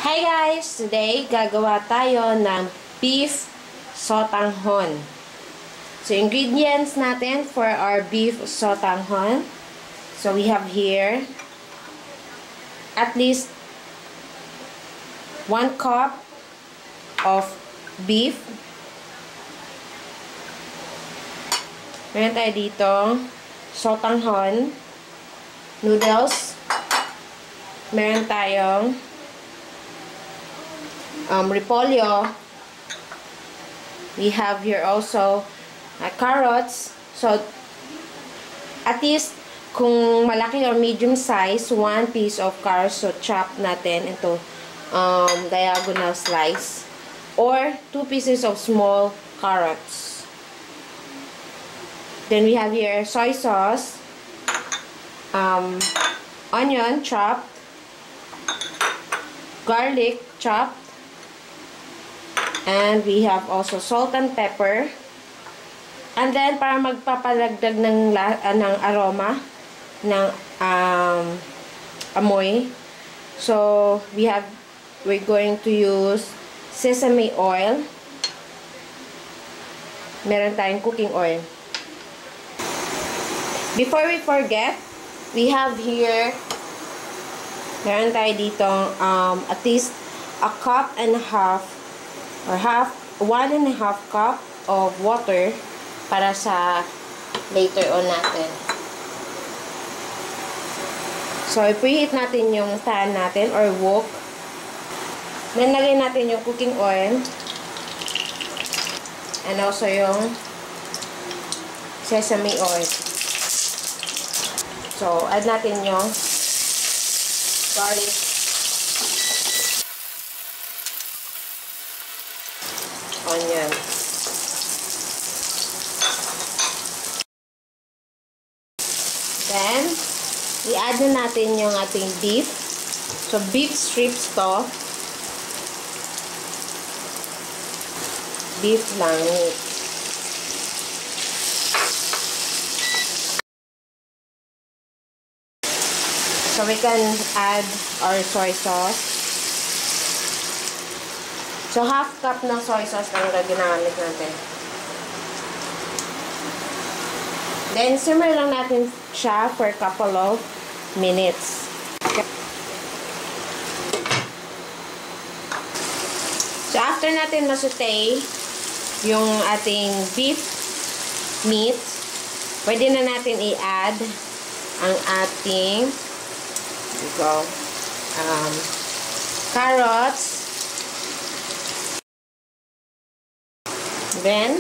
Hi guys! Today, gagawa tayo ng beef sotanghon. So, ingredients natin for our beef sotanghon. So, we have here at least 1 cup of beef. Meron tayo dito sotanghon noodles. Meron tayong repolyo. We have here also carrots. So, at least, kung malaki or medium size, 1 piece of carrots. So, chop natin into diagonal slice. Or 2 pieces of small carrots. Then, we have here soy sauce. Onion chopped. Garlic chopped. And we have also salt and pepper. And then, para magpapalagdag ng aroma, ng amoy. So, we're going to use sesame oil. Meron tayong cooking oil. Before we forget, we have here, meron tayo dito at least a cup and a half or 1.5 cup of water para sa later on natin. So, i-preheat natin yung pan natin or wok. Then, lagay natin yung cooking oil and also yung sesame oil. So, add natin yung garlic. Onion. Then, i-add na natin yung ating beef. So, beef strips to. Beef lang. So, we can add our soy sauce. So, half cup ng soy sauce lang ginamit natin. Then, simmer lang natin siya for a couple of minutes. So, after natin masutay yung ating beef meat, pwede na natin i-add ang ating carrots. Then,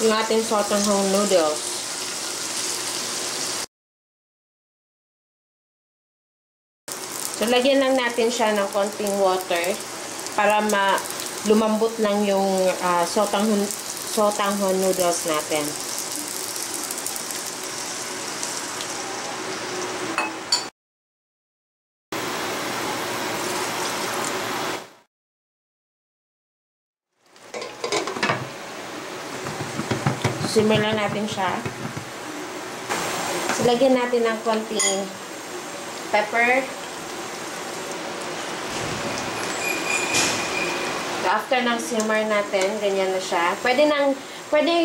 yung ating sotanghon noodles. So, lagyan lang natin siya ng konting water para lumambot lang yung sotanghon noodles natin. Simmer lang natin siya. So, lagyan natin ng konting pepper. So, after ng simmer natin, ganyan na siya. Pwede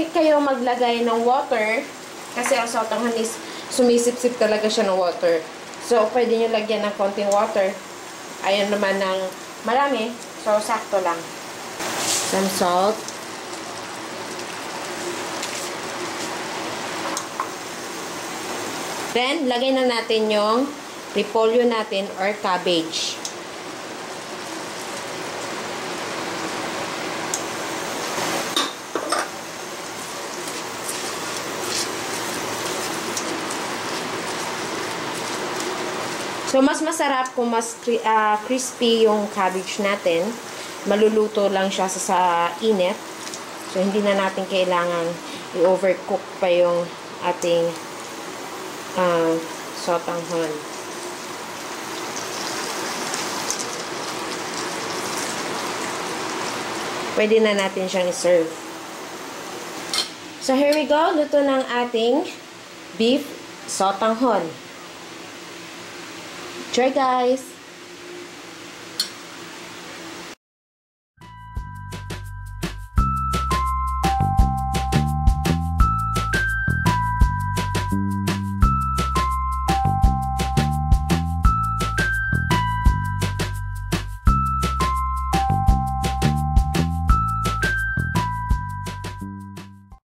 kayo maglagay ng water kasi ang sotanghon is sumisip-sip talaga siya ng water. So, pwede nyo lagyan ng konting water. Ayan naman ng marami. So, sakto lang. Some salt. Then, lagay na natin yung repolyo natin or cabbage. So, mas masarap kung mas crispy yung cabbage natin. Maluluto lang siya sa init. So, hindi na natin kailangan i-overcook pa yung ating sotanghon. Pwede na natin siyang i-serve. So, here we go. Luto ng ating beef sotanghon. Enjoy, guys!